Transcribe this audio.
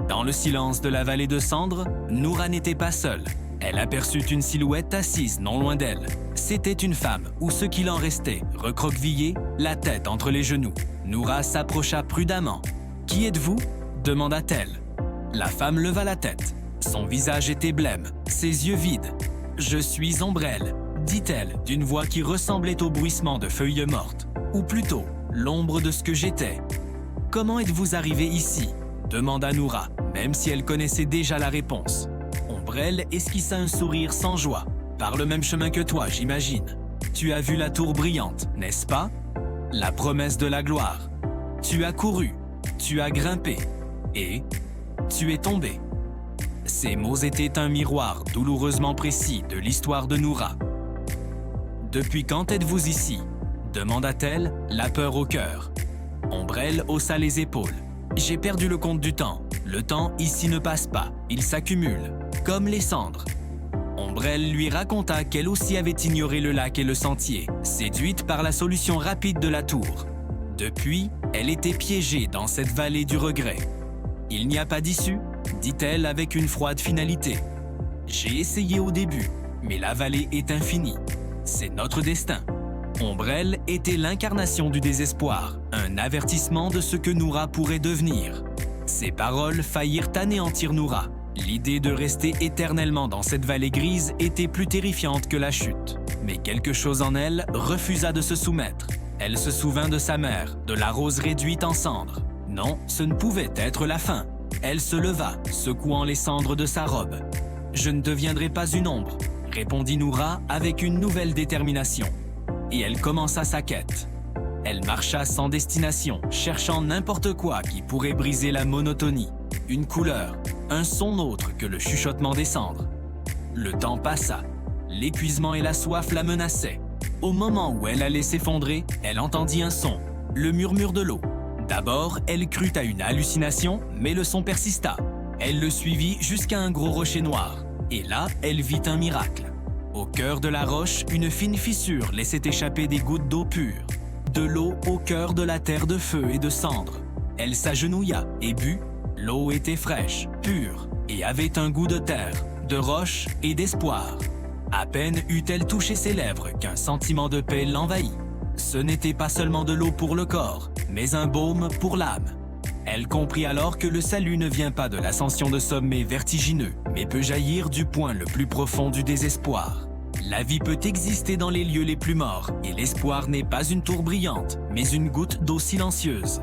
Dans le silence de la vallée de cendres, Noura n'était pas seule. Elle aperçut une silhouette assise non loin d'elle. C'était une femme, ou ce qu'il en restait, recroquevillée, la tête entre les genoux. Noura s'approcha prudemment. « Qui êtes-vous » demanda-t-elle. La femme leva la tête. Son visage était blême, ses yeux vides. « Je suis Ombrelle » dit-elle d'une voix qui ressemblait au bruissement de feuilles mortes, ou plutôt l'ombre de ce que j'étais. « Comment êtes-vous arrivé ici » demanda Noura, même si elle connaissait déjà la réponse. Ombrelle esquissa un sourire sans joie. « Par le même chemin que toi, j'imagine. Tu as vu la tour brillante, n'est-ce pas? La promesse de la gloire. Tu as couru, tu as grimpé, et tu es tombé. » Ces mots étaient un miroir douloureusement précis de l'histoire de Noura. « Depuis quand êtes-vous ici » demanda-t-elle, la peur au cœur. Ombrelle haussa les épaules. « J'ai perdu le compte du temps. Le temps ici ne passe pas, il s'accumule, comme les cendres. » Ombrelle lui raconta qu'elle aussi avait ignoré le lac et le sentier, séduite par la solution rapide de la tour. Depuis, elle était piégée dans cette vallée du regret. « Il n'y a pas d'issue » dit-elle avec une froide finalité. « J'ai essayé au début, mais la vallée est infinie. C'est notre destin. » Ombrelle était l'incarnation du désespoir, un avertissement de ce que Noura pourrait devenir. Ces paroles faillirent anéantir Noura. L'idée de rester éternellement dans cette vallée grise était plus terrifiante que la chute. Mais quelque chose en elle refusa de se soumettre. Elle se souvint de sa mère, de la rose réduite en cendres. Non, ce ne pouvait être la fin. Elle se leva, secouant les cendres de sa robe. « Je ne deviendrai pas une ombre », répondit Noura avec une nouvelle détermination. Et elle commença sa quête. Elle marcha sans destination, cherchant n'importe quoi qui pourrait briser la monotonie. Une couleur, un son autre que le chuchotement des cendres. Le temps passa. L'épuisement et la soif la menaçaient. Au moment où elle allait s'effondrer, elle entendit un son, le murmure de l'eau. D'abord, elle crut à une hallucination, mais le son persista. Elle le suivit jusqu'à un gros rocher noir. Et là, elle vit un miracle. Au cœur de la roche, une fine fissure laissait échapper des gouttes d'eau pure. De l'eau au cœur de la terre de feu et de cendres. Elle s'agenouilla et but. L'eau était fraîche, pure, et avait un goût de terre, de roche et d'espoir. À peine eut-elle touché ses lèvres qu'un sentiment de paix l'envahit. Ce n'était pas seulement de l'eau pour le corps, mais un baume pour l'âme. Elle comprit alors que le salut ne vient pas de l'ascension de sommets vertigineux, mais peut jaillir du point le plus profond du désespoir. La vie peut exister dans les lieux les plus morts, et l'espoir n'est pas une tour brillante, mais une goutte d'eau silencieuse.